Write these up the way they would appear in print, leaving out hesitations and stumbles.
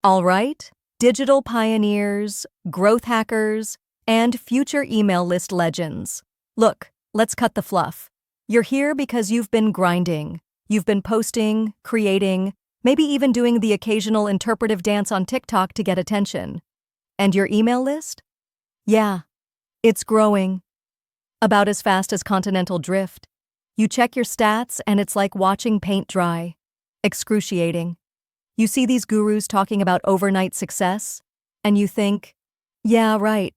All right, digital pioneers, growth hackers, and future email list legends. Look, let's cut the fluff. You're here because you've been grinding. You've been posting, creating, maybe even doing the occasional interpretive dance on TikTok to get attention. And your email list? Yeah, it's growing. About as fast as continental drift. You check your stats and it's like watching paint dry. Excruciating. You see these gurus talking about overnight success, and you think, yeah, right,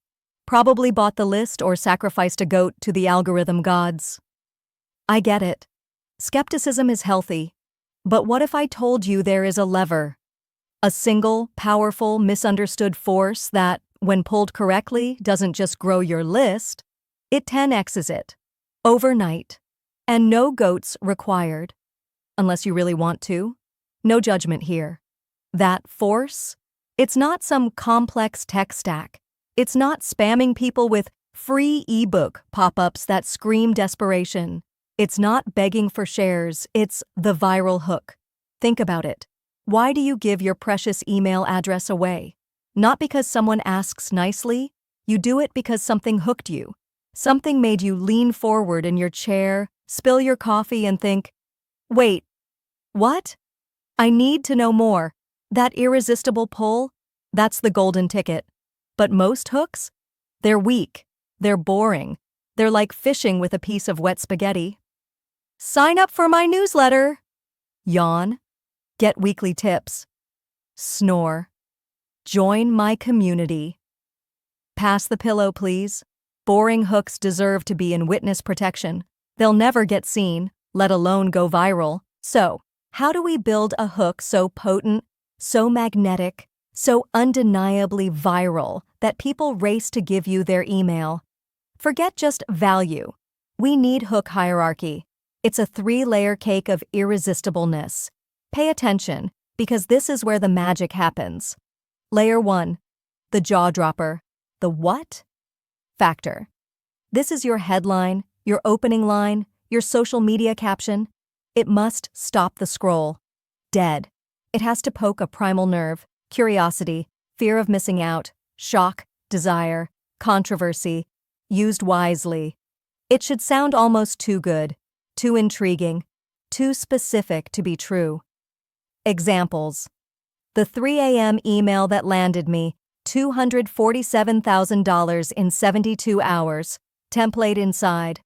probably bought the list or sacrificed a goat to the algorithm gods. I get it. Skepticism is healthy. But what if I told you there is a lever? A single, powerful, misunderstood force that, when pulled correctly, doesn't just grow your list, it 10x's it. Overnight. And no goats required. Unless you really want to. No judgment here. That force? It's not some complex tech stack. It's not spamming people with free ebook pop-ups that scream desperation. It's not begging for shares. It's the viral hook. Think about it. Why do you give your precious email address away? Not because someone asks nicely. You do it because something hooked you. Something made you lean forward in your chair, spill your coffee, and think, wait, what? I need to know more. That irresistible pull? That's the golden ticket. But most hooks? They're weak. They're boring. They're like fishing with a piece of wet spaghetti. Sign up for my newsletter. Yawn. Get weekly tips. Snore. Join my community. Pass the pillow, please. Boring hooks deserve to be in witness protection. They'll never get seen, let alone go viral. So, how do we build a hook so potent, so magnetic, so undeniably viral that people race to give you their email? Forget just value. We need hook hierarchy. It's a 3-layer cake of irresistibleness. Pay attention, because this is where the magic happens. Layer 1. The jaw dropper. The what? Factor. This is your headline, your opening line, your social media caption. It must stop the scroll. Dead. It has to poke a primal nerve, curiosity, fear of missing out, shock, desire, controversy, used wisely. It should sound almost too good, too intriguing, too specific to be true. Examples. The 3 a.m. email that landed me, $247,000 in 72 hours. Template inside.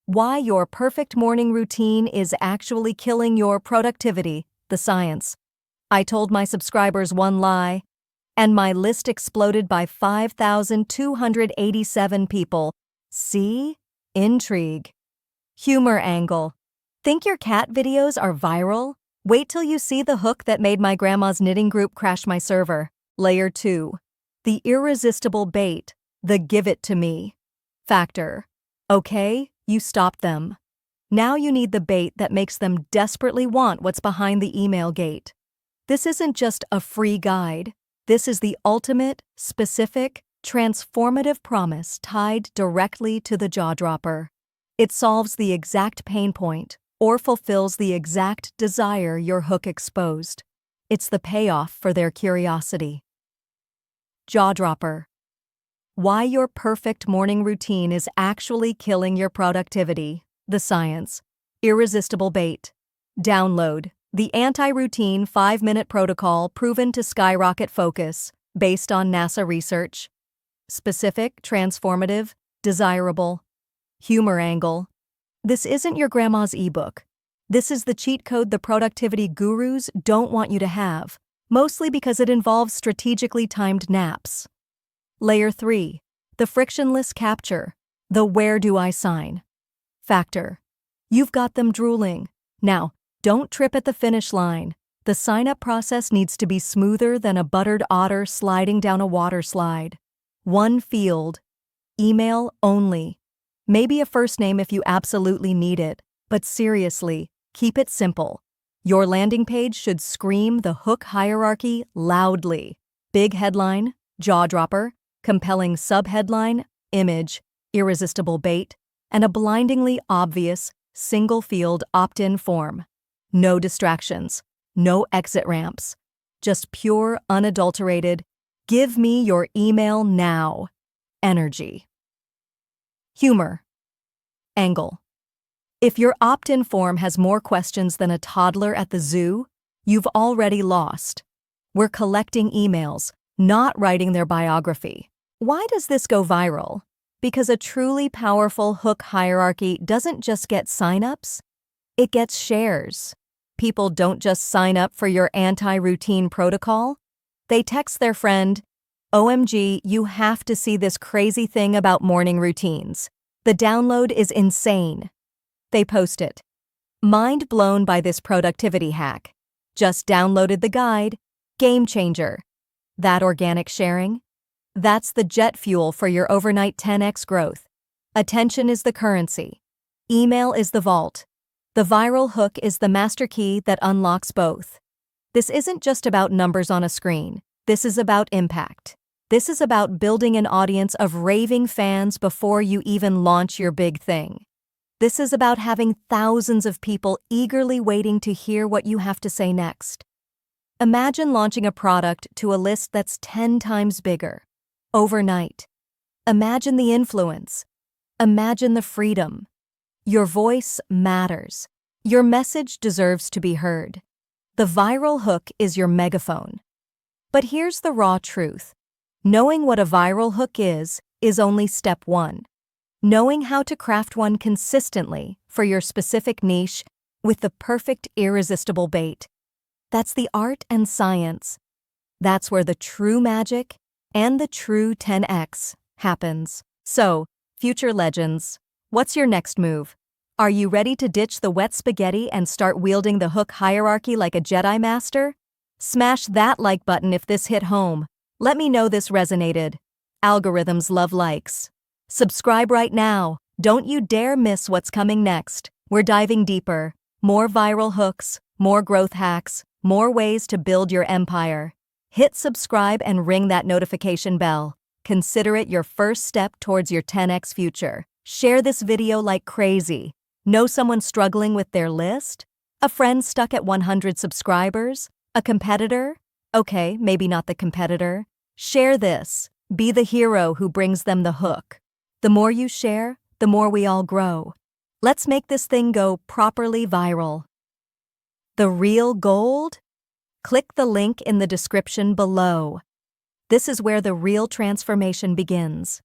Why your perfect morning routine is actually killing your productivity, the science. I told my subscribers one lie, and my list exploded by 5,287 people. See? Intrigue. Humor angle. Think your cat videos are viral? Wait till you see the hook that made my grandma's knitting group crash my server. Layer 2. The irresistible bait. The give it to me. Factor. Okay, you stopped them. Now you need the bait that makes them desperately want what's behind the email gate. This isn't just a free guide. This is the ultimate, specific, transformative promise tied directly to the jaw dropper. It solves the exact pain point or fulfills the exact desire your hook exposed. It's the payoff for their curiosity. Jaw dropper. Why your perfect morning routine is actually killing your productivity. The science. Irresistible bait. Download. The anti-routine 5-minute protocol proven to skyrocket focus, based on NASA research. Specific, transformative, desirable. Humor angle. This isn't your grandma's ebook. This is the cheat code the productivity gurus don't want you to have, mostly because it involves strategically timed naps. Layer 3. The frictionless capture. The where do I sign? Factor. You've got them drooling. Now, don't trip at the finish line. The sign-up process needs to be smoother than a buttered otter sliding down a water slide. One field. Email only. Maybe a first name if you absolutely need it, but seriously, keep it simple. Your landing page should scream the hook hierarchy loudly. Big headline, jaw dropper, compelling subheadline, image, irresistible bait, and a blindingly obvious, single-field opt-in form. No distractions, no exit ramps. just pure, unadulterated, give me your email now energy. Humor. Angle. If your opt-in form has more questions than a toddler at the zoo, you've already lost. We're collecting emails, not writing their biography. Why does this go viral? Because a truly powerful hook hierarchy doesn't just get signups, it gets shares. People don't just sign up for your anti-routine protocol. They text their friend, "OMG, you have to see this crazy thing about morning routines. The download is insane." They post it. Mind blown by this productivity hack. Just downloaded the guide. Game changer. That organic sharing? That's the jet fuel for your overnight 10x growth. Attention is the currency. Email is the vault. The viral hook is the master key that unlocks both. This isn't just about numbers on a screen. This is about impact. This is about building an audience of raving fans before you even launch your big thing. This is about having thousands of people eagerly waiting to hear what you have to say next. Imagine launching a product to a list that's 10 times bigger, overnight. Imagine the influence. Imagine the freedom. Your voice matters. Your message deserves to be heard. The viral hook is your megaphone. But here's the raw truth. Knowing what a viral hook is only step one. Knowing how to craft one consistently for your specific niche with the perfect irresistible bait. That's the art and science. That's where the true magic and the true 10x happens. So, future legends, what's your next move? Are you ready to ditch the wet spaghetti and start wielding the hook hierarchy like a Jedi Master? Smash that like button if this hit home. Let me know this resonated. Algorithms love likes. Subscribe right now. Don't you dare miss what's coming next. We're diving deeper. More viral hooks, more growth hacks, more ways to build your empire. Hit subscribe and ring that notification bell. Consider it your first step towards your 10x future. Share this video like crazy. Know someone struggling with their list? A friend stuck at 100 subscribers? A competitor? Okay, maybe not the competitor. Share this. Be the hero who brings them the hook. The more you share, the more we all grow. Let's make this thing go properly viral. The real gold? Click the link in the description below. This is where the real transformation begins.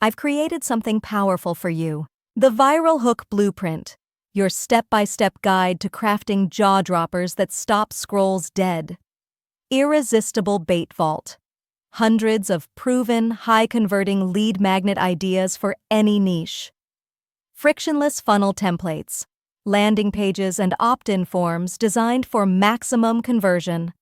I've created something powerful for you. The Viral Hook Blueprint, your step-by-step guide to crafting jaw-droppers that stop scrolls dead. Irresistible Bait Vault. Hundreds of proven, high-converting lead magnet ideas for any niche. Frictionless funnel templates, landing pages and opt-in forms designed for maximum conversion.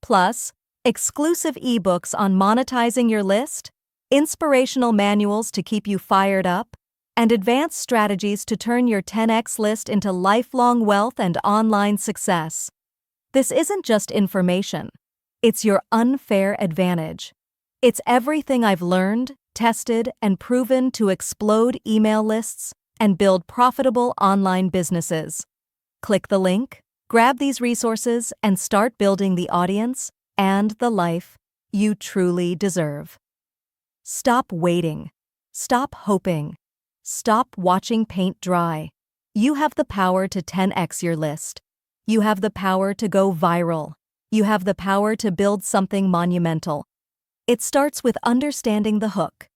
Plus, exclusive ebooks on monetizing your list, inspirational manuals to keep you fired up, and advanced strategies to turn your 10x list into lifelong wealth and online success. This isn't just information. It's your unfair advantage. It's everything I've learned, tested, and proven to explode email lists and build profitable online businesses. Click the link, grab these resources, and start building the audience and the life you truly deserve. Stop waiting. Stop hoping. Stop watching paint dry. You have the power to 10x your list. You have the power to go viral. You have the power to build something monumental. It starts with understanding the hook.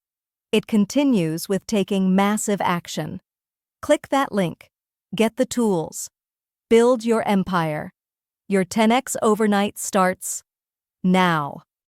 It continues with taking massive action. Click that link. Get the tools. Build your empire. Your 10x overnight starts now.